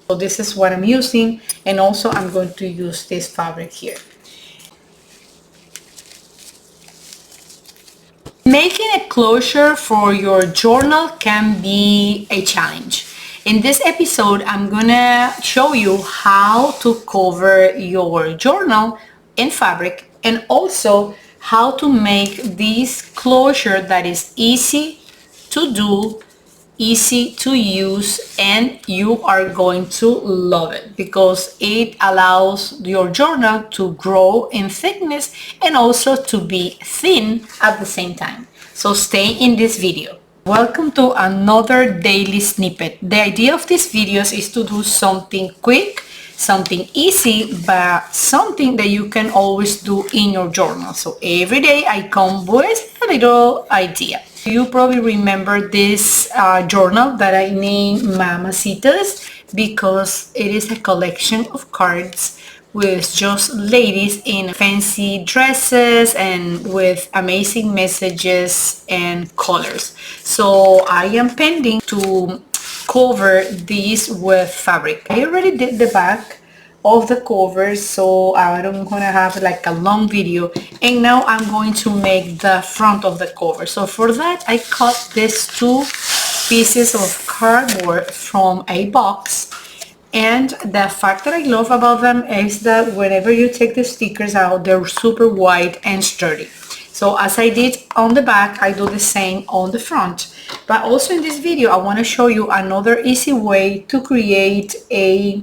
So this is what I'm using, and also I'm going to use this fabric here. Making a closure for your journal can be a challenge. In this episode, I'm gonna show you how to cover your journal in fabric, and also how to make this closure that is easy to do, easy to use, and you are going to love it because it allows your journal to grow in thickness and also to be thin at the same time. So stay in this video. Welcome to another daily snippet. The idea of these videos is to do something quick, something easy, but something that you can always do in your journal. So every day I come with a little idea. You probably remember this journal that I named Mamacitas because it is a collection of cards with just ladies in fancy dresses and with amazing messages and colors. So I am pending to cover these with fabric. I already did the back of the cover, so I don't gonna have like a long video, and now I'm going to make the front of the cover. So for that I cut these two pieces of cardboard from a box, and the fact that I love about them is that whenever you take the stickers out, they're super white and sturdy. So as I did on the back, I do the same on the front. But also in this video I want to show you another easy way to create a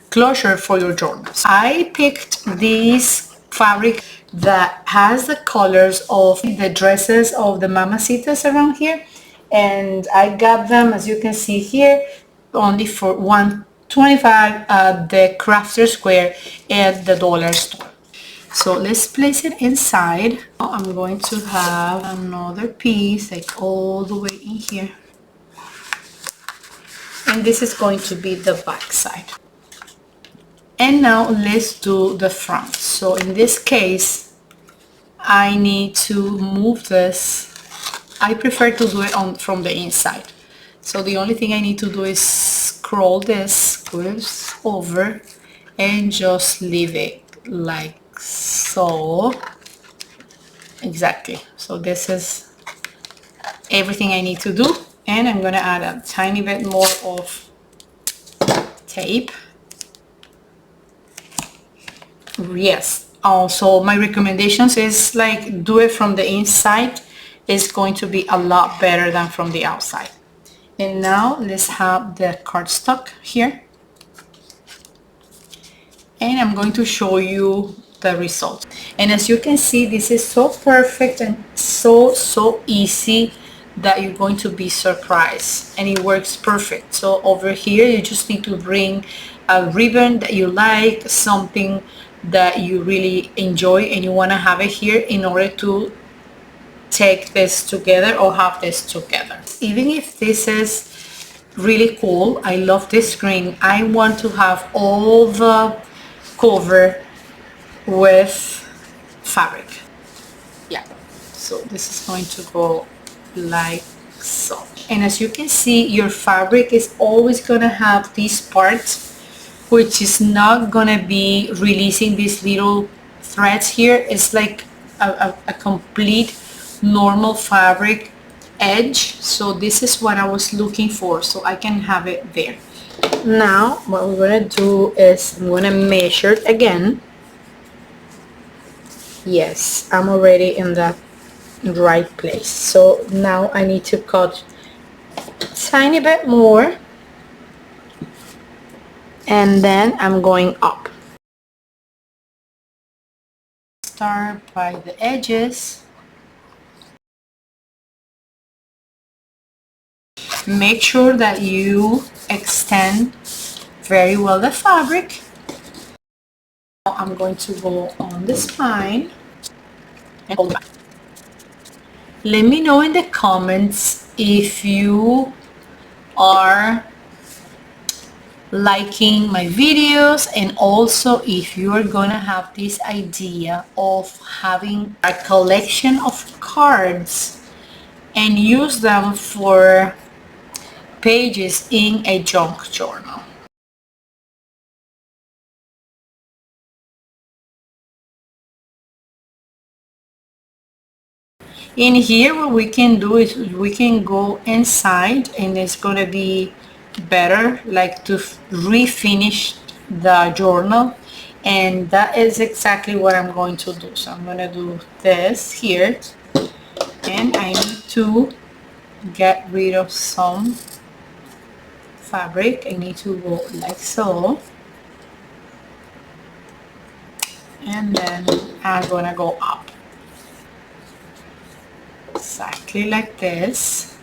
closure for your journals. I picked this fabric that has the colors of the dresses of the Mamacitas around here, and I got them, as you can see here, only for $1.25 at the Crafter Square at the dollar store. So let's place it inside. I'm going to have another piece like all the way in here, and this is going to be the back side. And now let's do the front. So in this case, I need to move this. I prefer to do it from the inside. So the only thing I need to do is scroll this, squeeze over, and just leave it like so. Exactly. So this is everything I need to do. And I'm gonna add a tiny bit more of tape. Yes, also my recommendations is like do it from the inside. It's going to be a lot better than from the outside. And now let's have the cardstock here, and I'm going to show you the result. And as you can see, this is so perfect and so easy that you're going to be surprised, and it works perfect. So over here you just need to bring a ribbon that you like, something that you really enjoy, and you want to have it here in order to take this together or have this together. Even if this is really cool, I love this green, I want to have all the cover with fabric. Yeah, so this is going to go like so. And as you can see, your fabric is always gonna have these parts which is not gonna be releasing these little threads here. It's like a complete normal fabric edge. So this is what I was looking for, so I can have it there. Now what we're gonna do is I'm gonna measure it again. Yes, I'm already in the right place. So now I need to cut a tiny bit more, and then I'm going up. Start by the edges. Make sure that you extend very well the fabric. Now I'm going to go on the spine and hold back. Let me know in the comments if you are liking my videos, and also if you're gonna have this idea of having a collection of cards and use them for pages in a junk journal. In here, what we can do is we can go inside, and it's gonna be better, like to refinish the journal, and that is exactly what I'm going to do. So I'm gonna do this here, and I need to get rid of some fabric. I need to go like so, and then I'm gonna go up exactly like this.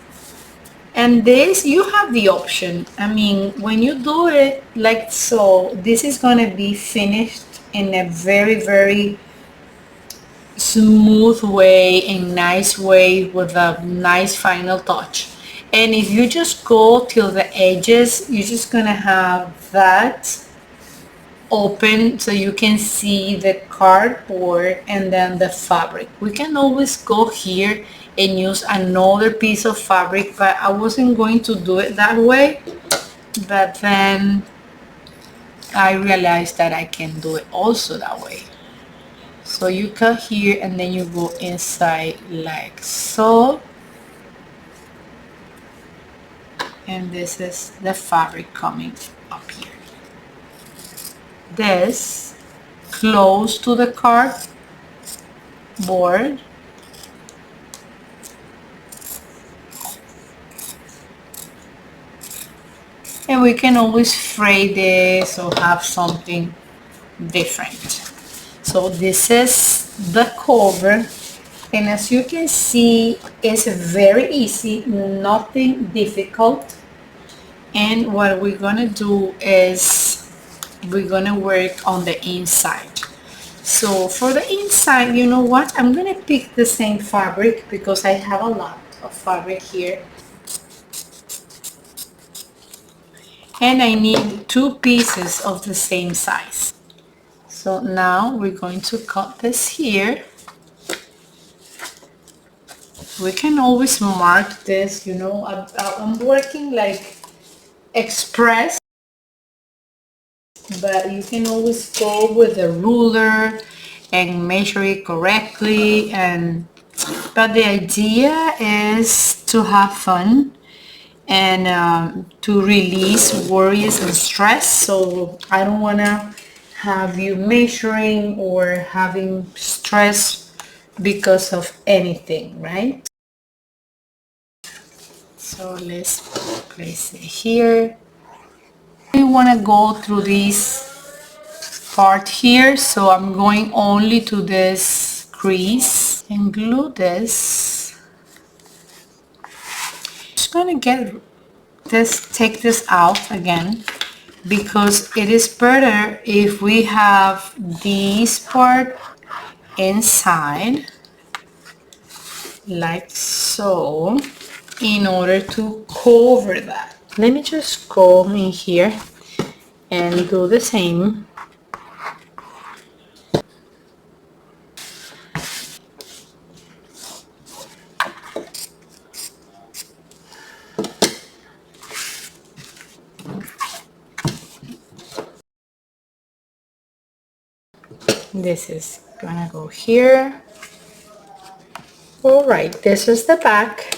And this, you have the option. I mean, when you do it like so, this is gonna be finished in a very smooth way and nice way with a nice final touch. And if you just go till the edges, you're just gonna have that open so you can see the cardboard and then the fabric. We can always go here and use another piece of fabric, but I wasn't going to do it that way. But then I realized that I can do it also that way. So you cut here and then you go inside like so, and this is the fabric coming up here. This close to the cardboard, and we can always fray this or have something different. So this is the cover, and as you can see, it's very easy, nothing difficult. And what we're gonna do is we're gonna work on the inside. So for the inside, you know what, I'm gonna pick the same fabric because I have a lot of fabric here, and I need two pieces of the same size. So now we're going to cut this here. We can always mark this, you know, I'm working like express, but you can always go with a ruler and measure it correctly. But the idea is to have fun and to release worries and stress. So I don't want to have you measuring or having stress because of anything, right? So let's place it here. We want to go through this part here, so I'm going only to this crease and glue this. Just gonna get this, take this out again, because it is better if we have this part inside like so, in order to cover that. Let me just go in here and do the same. This is gonna go here. All right, this is the back,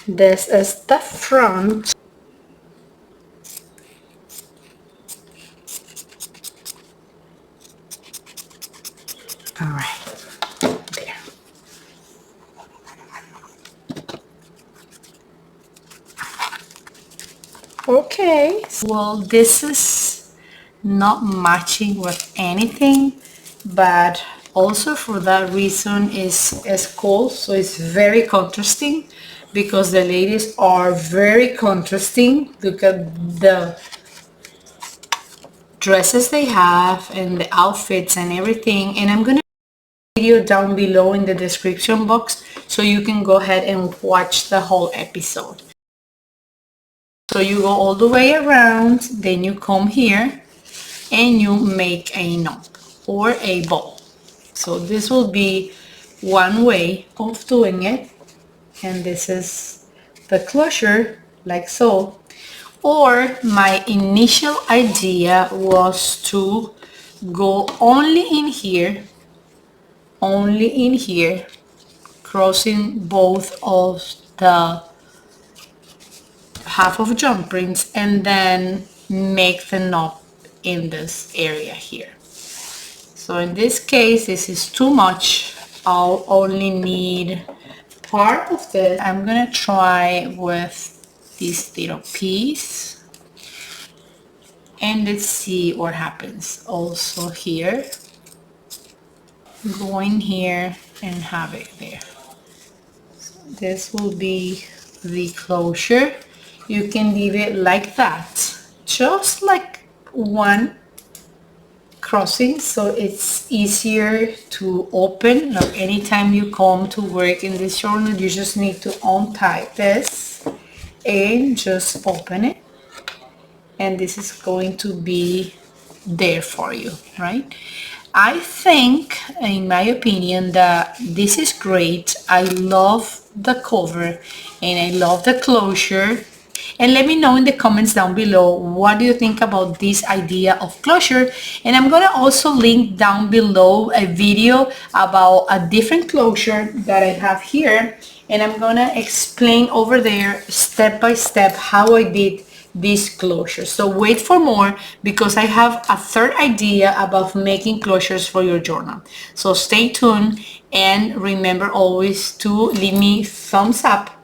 this is the front. All right, there. Okay, well, this is not matching with anything, but also for that reason is cool. So it's very contrasting because the ladies are very contrasting. Look at the dresses they have and the outfits and everything. And I'm gonna video down below in the description box so you can go ahead and watch the whole episode. So you go all the way around, then you come here and you make a knot or a bow. So this will be one way of doing it, and this is the closure like so. Or my initial idea was to go only in here, crossing both of the half of jump prints and then make the knot in this area here. So in this case, this is too much. I'll only need part of this. I'm gonna try with this little piece and let's see what happens. Also here, go in here and have it there. So this will be the closure. You can leave it like that, just like one crossing, so it's easier to open. Like anytime you come to work in this journal, you just need to untie this and just open it, and this is going to be there for you, right? I think, in my opinion, that this is great. I love the cover and I love the closure. And let me know in the comments down below, what do you think about this idea of closure? And I'm gonna also link down below a video about a different closure that I have here, and I'm gonna explain over there step by step how I did this closure. So wait for more, because I have a third idea about making closures for your journal. So stay tuned, and remember always to leave me thumbs up.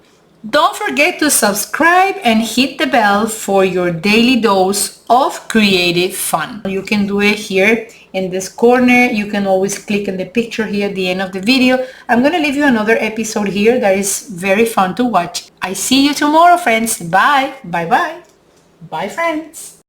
Don't forget to subscribe and hit the bell for your daily dose of creative fun. You can do it here in this corner. You can always click on the picture here at the end of the video. I'm going to leave you another episode here that is very fun to watch. I see you tomorrow, friends. Bye. Bye bye. Bye, friends.